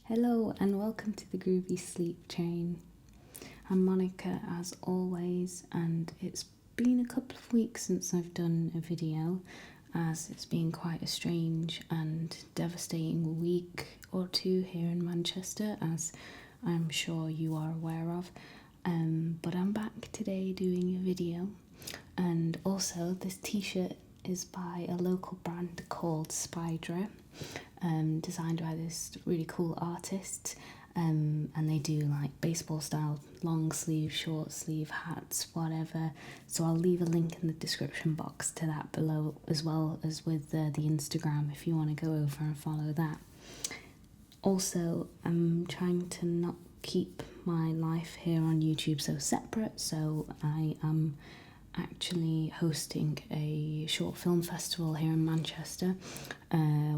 Hello and welcome to the Groovy Sleep Train. I'm Monica as always, and it's been a couple of weeks since I've done a video, as it's been quite a strange and devastating week or two here in Manchester, as I'm sure you are aware of. But I'm back today doing a video, and also this t-shirt is by a local brand called Spydra, designed by this really cool artist, and they do like baseball style long sleeve, short sleeve hats, whatever. So I'll leave a link in the description box to that below, as well as with the Instagram if you want to go over and follow that. Also, I'm trying to not keep my life here on YouTube so separate, so I am actually hosting a short film festival here in Manchester.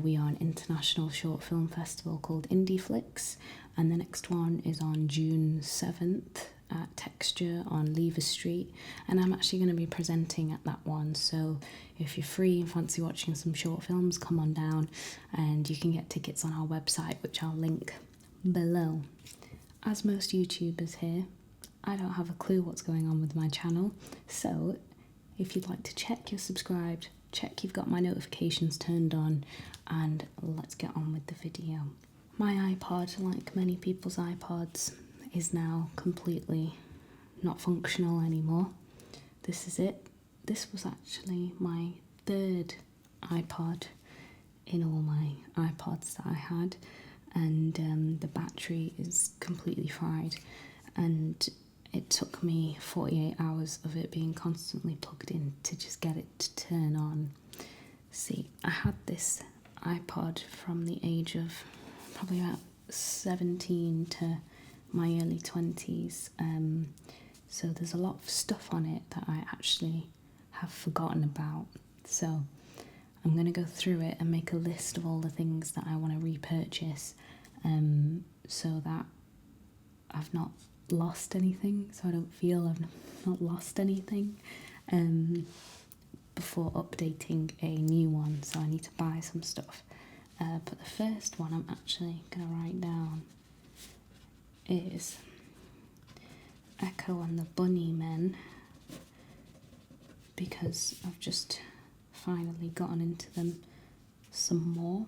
We are an international short film festival called Indie Flicks, and the next one is on June 7th at Texture on Lever Street, and I'm actually going to be presenting at that one. So if you're free and fancy watching some short films, come on down, and you can get tickets on our website, which I'll link below. As most YouTubers here, I don't have a clue what's going on with my channel, so if you'd like to check you're subscribed, check you've got my notifications turned on, and let's get on with the video. My iPod, like many people's iPods, is now completely not functional anymore. This is it. This was actually my third iPod in all my iPods that I had, and the battery is completely fried, and it took me 48 hours of it being constantly plugged in to just get it to turn on. See, I had this iPod from the age of probably about 17 to my early 20s, so there's a lot of stuff on it that I actually have forgotten about. So I'm going to go through it and make a list of all the things that I want to repurchase, so that I've not lost anything, so I don't feel I've not lost anything before updating a new one. So I need to buy some stuff, but the first one I'm actually going to write down is Echo and the Bunnymen, because I've just finally gotten into them some more.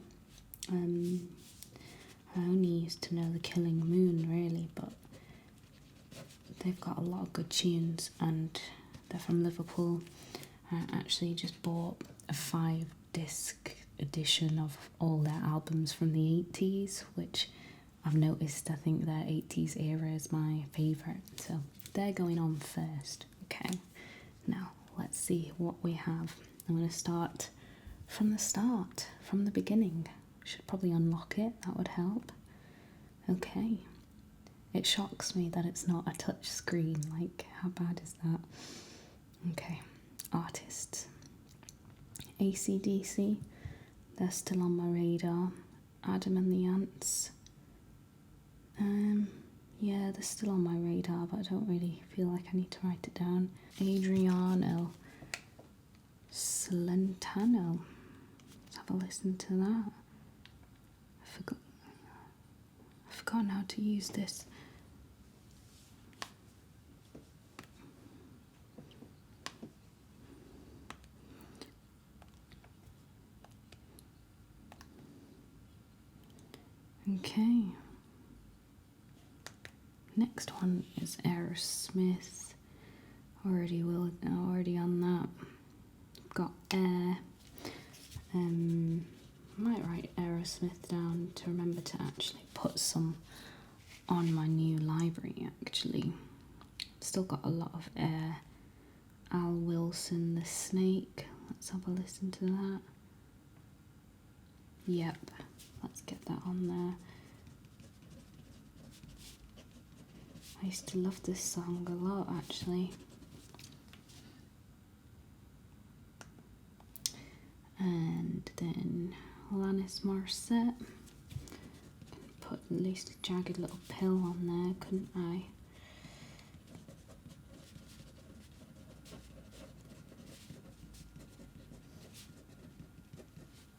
I only used to know The Killing Moon really, but they've got a lot of good tunes, and they're from Liverpool. I actually just bought a 5-disc edition of all their albums from the 80s, which I've noticed, I think their 80s era is my favourite, so they're going on first. Okay, now let's see what we have. I'm going to start from the start, from the beginning. Should probably unlock it, that would help. Okay. It shocks me that it's not a touch screen, like how bad is that? Okay, artists. AC/DC, they're still on my radar. Adam and the Ants. Yeah, they're still on my radar, but I don't really feel like I need to write it down. Adriano Celentano. Let's have a listen to that. I've forgotten how to use this. Okay. Next one is Aerosmith. Already on that. Got Air. Might write Aerosmith down to remember to actually put some on my new library actually. Still got a lot of Air. Al Wilson, The Snake. Let's have a listen to that. Yep, let's get that on there. I used to love this song a lot actually. And then Alanis Morissette. Put at least a Jagged Little Pill on there, couldn't I?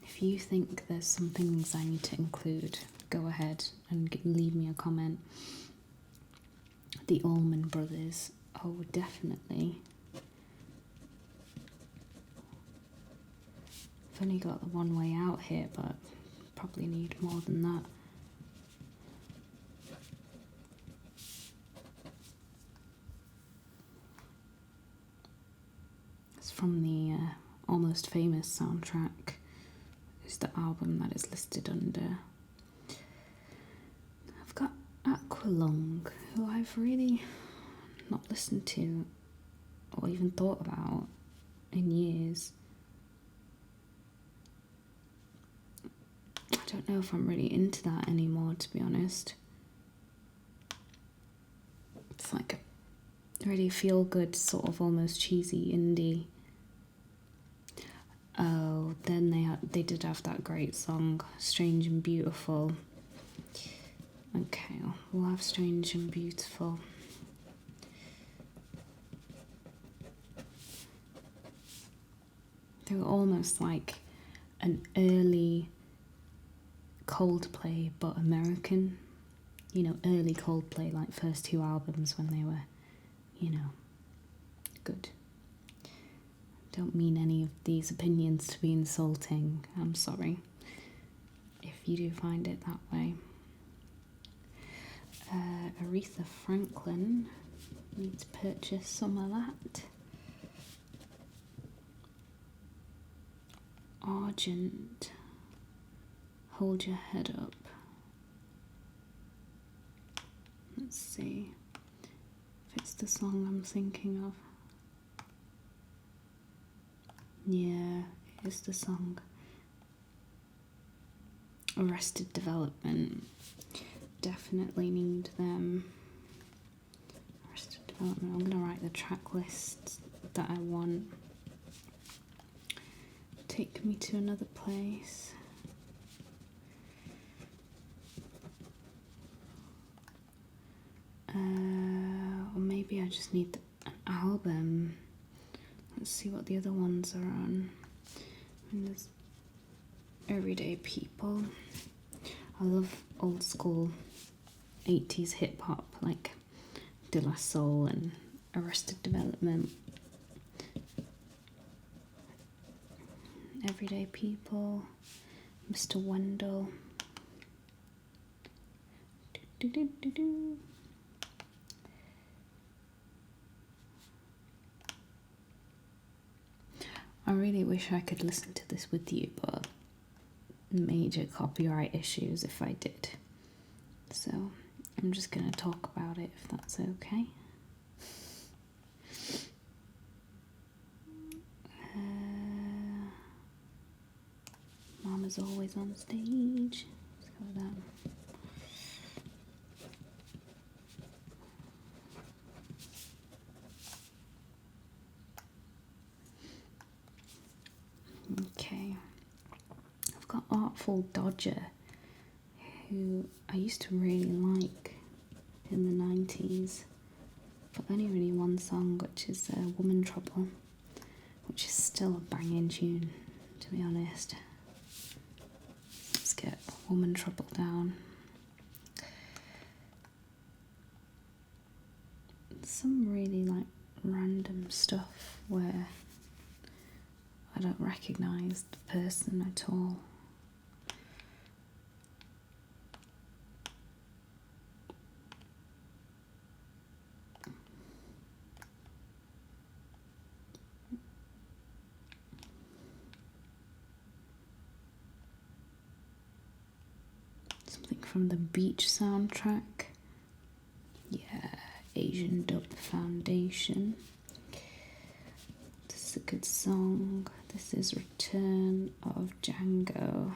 If you think there's some things I need to include, go ahead and leave me a comment. The Allman Brothers, oh definitely. I've only got the one way out here, but probably need more than that. It's from the Almost Famous soundtrack. It's the album that is listed under. I've got Aqualung, who I've really not listened to or even thought about in years. I don't know if I'm really into that anymore, to be honest. It's like a really feel-good, sort of almost cheesy indie. Oh, then they did have that great song, Strange and Beautiful. Okay, we'll have Strange and Beautiful. They were almost like an early Coldplay, but American. You know, early Coldplay, like first two albums when they were, you know, good. Don't mean any of these opinions to be insulting. I'm sorry if you do find it that way. Aretha Franklin, need to purchase some of that. Argent, Hold Your Head Up. Let's see if it's the song I'm thinking of. Yeah, it is the song. Arrested Development. Definitely need them. Arrested Development. I'm going to write the track list that I want. Take Me to Another Place. Or maybe I just need an album. Let's see what the other ones are on. And there's Everyday People. I love old school 80s hip hop like De La Soul and Arrested Development. Everyday People, Mr. Wendell. Do, do, do, do. I really wish I could listen to this with you, but major copyright issues if I did. So I'm just going to talk about it if that's okay. Mama's Always on Stage. Let's go with that. Okay, I've got Artful Dodger, who I used to really like in the 90s, but only really one song, which is Woman Trouble, which is still a banging tune, to be honest. Let's get Woman Trouble down. Some really like random stuff where I don't recognise the person at all. Something from the Beach soundtrack. Yeah, Asian Dub Foundation. This is a good song. This is Return of Django.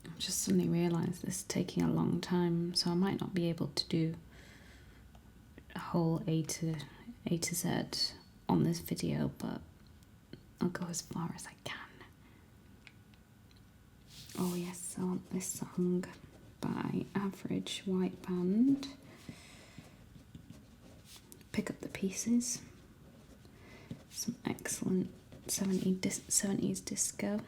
I've just suddenly realised this is taking a long time, so I might not be able to do a whole A to Z on this video, but I'll go as far as I can. Oh yes, I want this song by Average White Band. pieces. Some excellent 70s disco.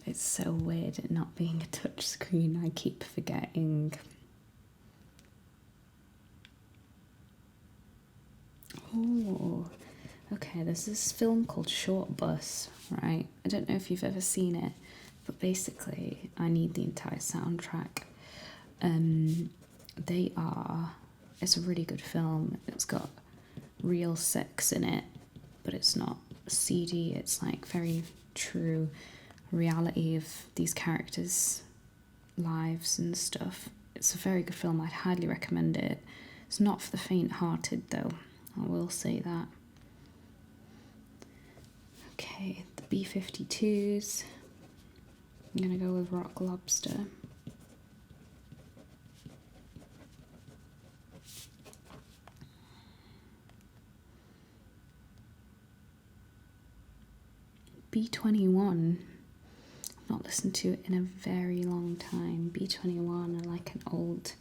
It's so weird it not being a touch screen, I keep forgetting. Oh, okay, there's this film called Short Bus, right? I don't know if you've ever seen it, but basically I need the entire soundtrack. It's a really good film. It's got real sex in it, but it's not seedy. It's like very true reality of these characters' lives and stuff. It's a very good film. I'd highly recommend it. It's not for the faint-hearted though, I will say that. Okay, the B-52s. I'm gonna go with Rock Lobster. B-21. I've not listened to it in a very long time. B-21 are like an old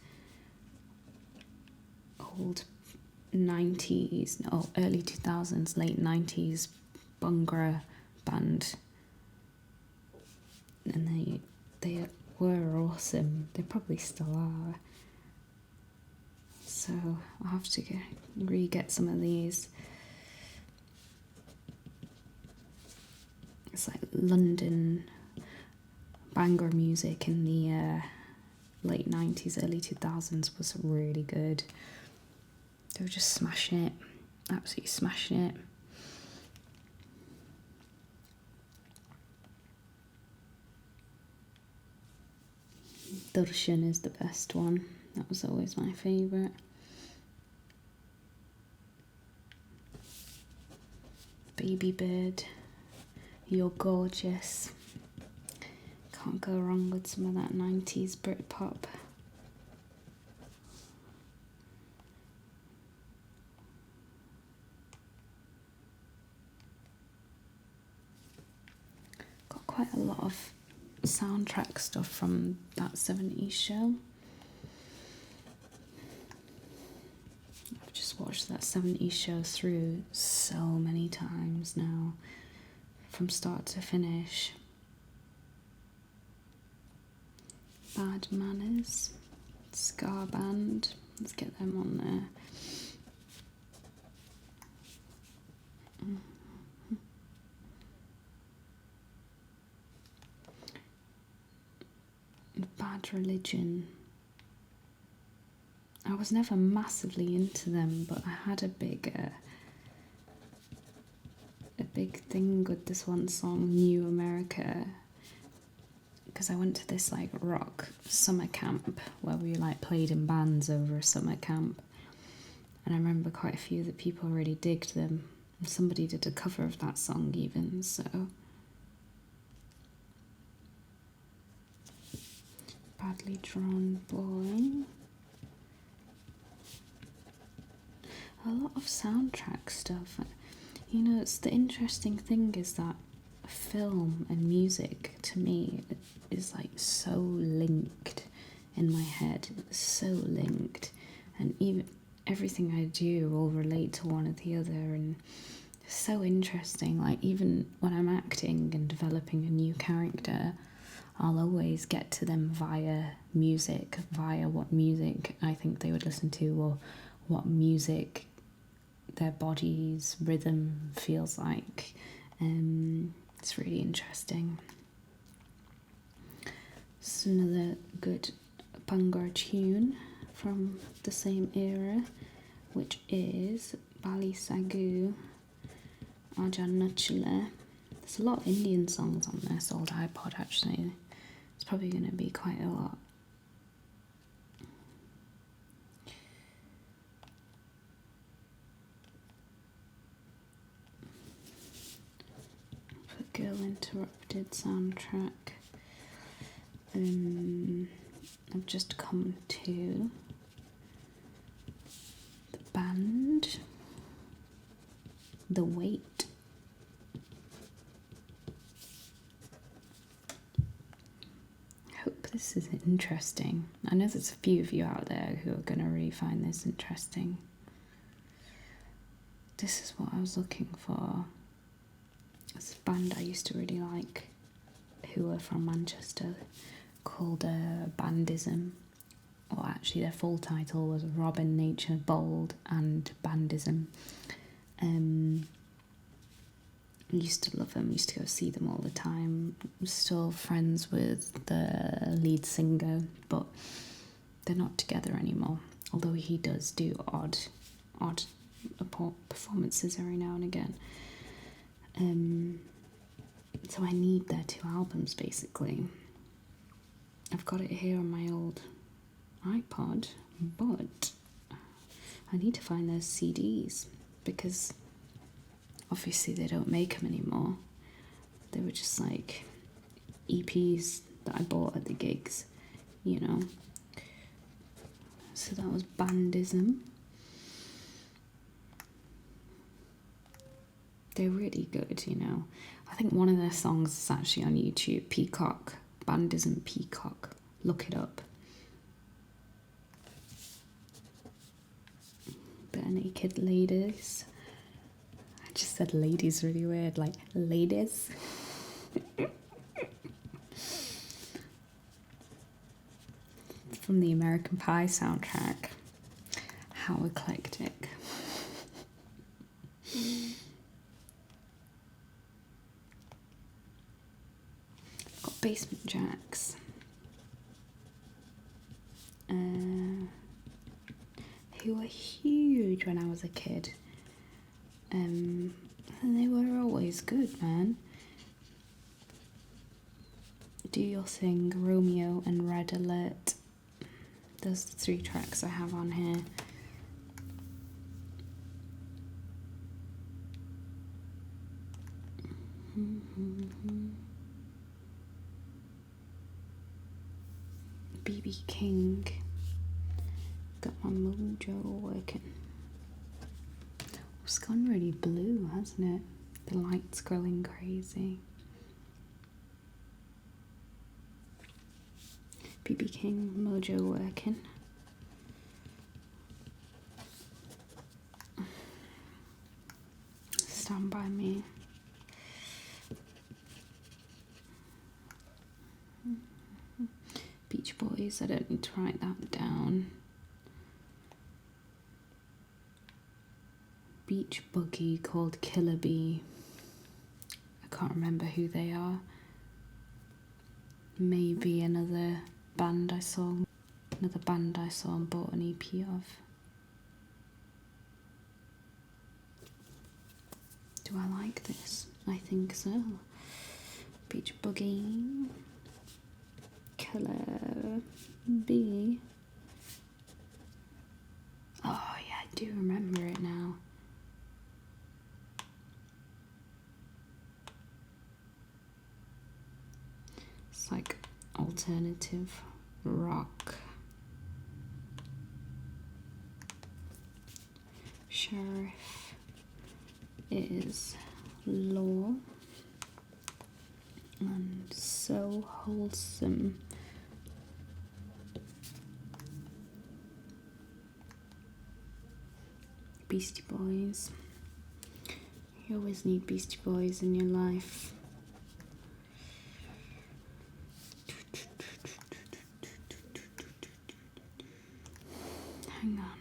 90s, no, early 2000s, late 90s Bhangra band. And they were awesome. They probably still are. So I'll have to re-get some of these. It's like London Bhangra music in the late 90s, early 2000s was really good. They were just smashing it, absolutely smashing it. Darshan is the best one. That was always my favourite. Baby Bird, You're Gorgeous. Can't go wrong with some of that 90s Britpop. Got quite a lot of soundtrack stuff from that 70s show. I've just watched that 70s show through so many times now, from start to finish. Bad Manners, Ska Band, let's get them on there. Bad Religion. I was never massively into them, but I had a big thing with this one song, New America, because I went to this like rock summer camp where we like played in bands over a summer camp, and I remember quite a few of the people really digged them, and somebody did a cover of that song even, so. Badly Drawn Boy. A lot of soundtrack stuff. You know, it's the interesting thing is that film and music to me is like so linked in my head, so linked, and even everything I do will relate to one or the other, and it's so interesting. Like even when I'm acting and developing a new character, I'll always get to them via music, via what music I think they would listen to, or what music their body's rhythm feels like. It's really interesting. It's another good Bhangra tune from the same era, which is Bali Sagu Aja Nachla. There's a lot of Indian songs on this old iPod actually. It's probably going to be quite a lot. Girl Interrupted soundtrack. I've just come to the band, the weight. I hope this is interesting. I know there's a few of you out there who are going to really find this interesting. This is what I was looking for. It's a band I used to really like, who are from Manchester, called Bandism. Or actually their full title was Robin, Nature, Bold and Bandism. I used to love them, used to go see them all the time. I'm still friends with the lead singer, but they're not together anymore. Although he does do odd performances every now and again. So I need their 2 albums basically. I've got it here on my old iPod, but I need to find their CDs because obviously they don't make them anymore. They were just like EPs that I bought at the gigs, you know. So that was Bandism. They're really good, you know. I think one of their songs is actually on YouTube, Peacock, Bandism Peacock. Look it up. Bare naked ladies. I just said ladies really weird, like ladies. From the American Pie soundtrack. How eclectic. Got Basement Jacks. Who were huge when I was a kid. And they were always good, man. Do Your Thing, Romeo and Red Alert. Those are the 3 tracks I have on here. BB King. Got my mojo working. It's gone really blue, hasn't it? The light's growing crazy. BB King, mojo working. Stand By Me. Beach Boys, I don't need to write that down. Beach Boogie called Killer Bee. I can't remember who they are. Maybe another band I saw and bought an EP of. Do I like this? I think so. Beach Boogie. Killer Bee. Oh yeah, I do remember it now. It's like alternative rock. Sheriff is Law. And So Wholesome. Beastie Boys. You always need Beastie Boys in your life. Hang on,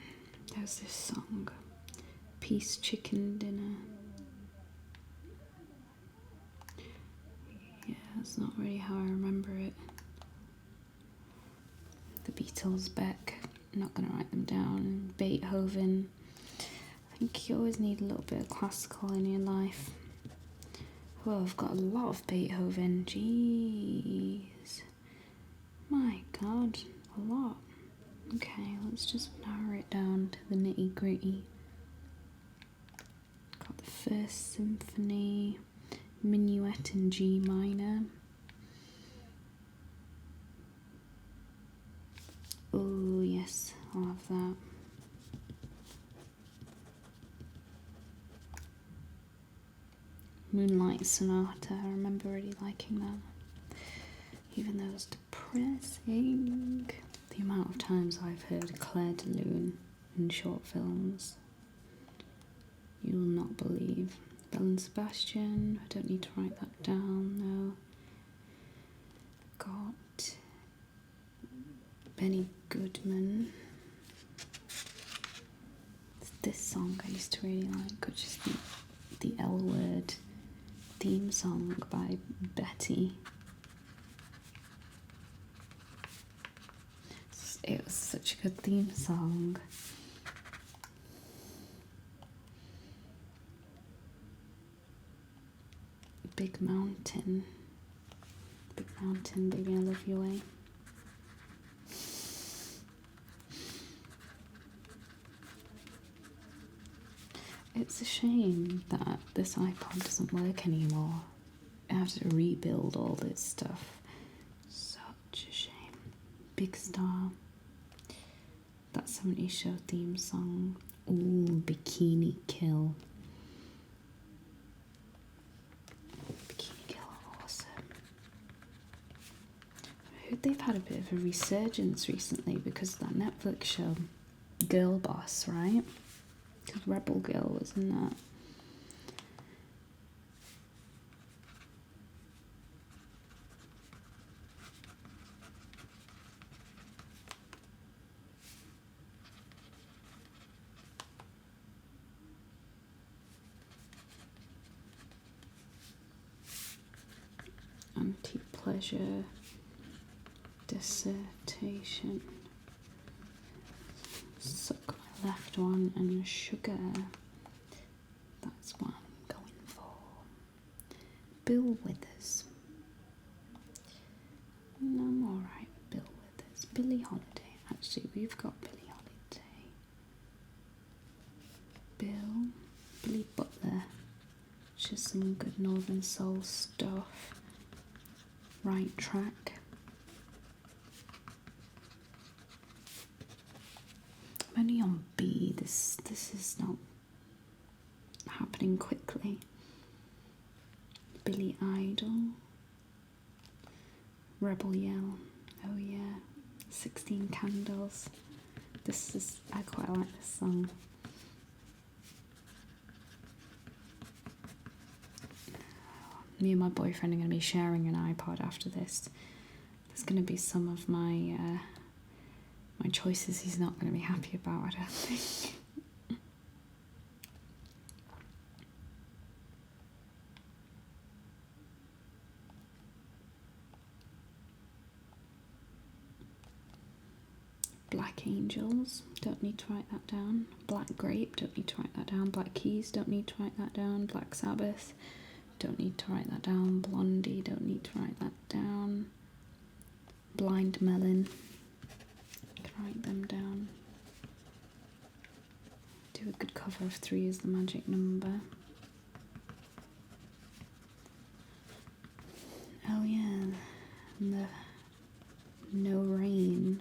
there's this song, Peace Chicken Dinner. Yeah, that's not really how I remember it. The Beatles, Beck, not gonna write them down. Beethoven. I think you always need a little bit of classical in your life. Well, I've got a lot of Beethoven. Jeez. My God, a lot. Okay, let's just narrow it down to the nitty gritty. Got the First Symphony, Minuet in G minor. I'll have that. Moonlight Sonata, I remember really liking that. Even though it's depressing. The amount of times I've heard Claire de Lune in short films, you will not believe. Belle and Sebastian, I don't need to write that down, no. Got Benny Goodman. This song I used to really like, which is the L Word theme song by Betty. It was such a good theme song. Big Mountain. Big Mountain, baby, I love your way. It's a shame that this iPod doesn't work anymore. I have to rebuild all this stuff. Such a shame. Big Star. That 70s Show theme song. Ooh, Bikini Kill. Bikini Kill are awesome. I heard they've had a bit of a resurgence recently because of that Netflix show, Girl Boss, right? Because Rebel Girl was in that. Anti-pleasure dissertation. Suck my left one and sugar. That's what I'm going for. Bill Withers. I'm alright with Bill Withers. Billie Holiday. Actually, we've got Billie Holiday. Billy Butler. Just some good Northern Soul stuff. Right Track. I'm only on B. This is not happening quickly. Billy Idol. Rebel Yell. Oh yeah. 16 Candles. I quite like this song. Me and my boyfriend are going to be sharing an iPod after this. There's going to be some of my my choices he's not going to be happy about, I don't think. Black Angels, don't need to write that down. Black Grape, don't need to write that down. Black Keys, don't need to write that down. Black Sabbath, don't need to write that down. Blondie, don't need to write that down. Blind Melon, can write them down. Do a good cover of 3 is the magic number. Oh yeah, and the No Rain.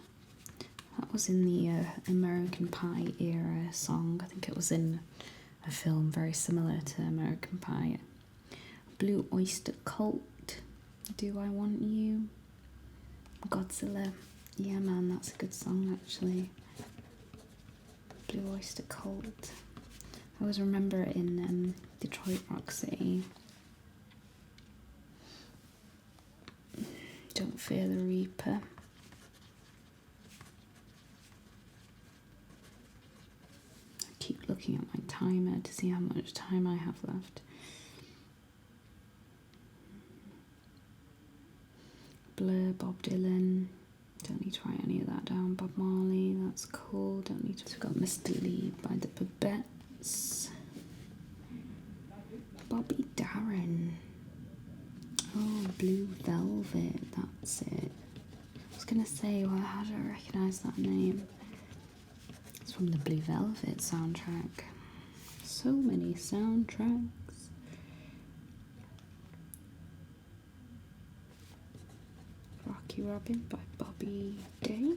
That was in the American Pie era song. I think it was in a film very similar to American Pie. Blue Oyster Cult, Do I Want You? Godzilla, yeah man, that's a good song actually. Blue Oyster Cult. I always remember it in Detroit Rock City. Don't Fear the Reaper. I keep looking at my timer to see how much time I have left. Blur, Bob Dylan. Don't need to write any of that down. Bob Marley, that's cool. Don't need to. We've got Mr. Lee by the Babettes. Bobby Darin. Oh, Blue Velvet, that's it. I was gonna say, well, how do I recognise that name? It's from the Blue Velvet soundtrack. So many soundtracks. Rocky Robin by Bobby Day,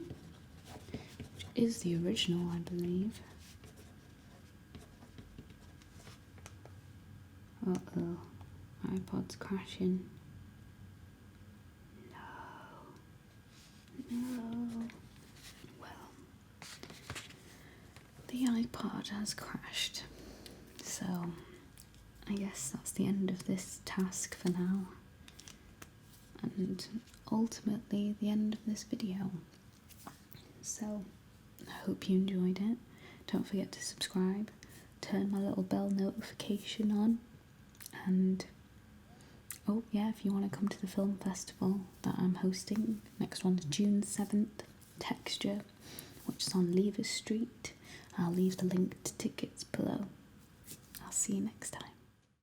which is the original, I believe. Uh-oh, iPod's crashing. No. Well, the iPod has crashed, so I guess that's the end of this task for now, and ultimately the end of this video. So I hope you enjoyed it. Don't forget to subscribe, turn my little bell notification on, and oh yeah, if you want to come to the film festival that I'm hosting, next one's June 7th, Texture, which is on Lever Street. I'll leave the link to tickets below. I'll see you next time.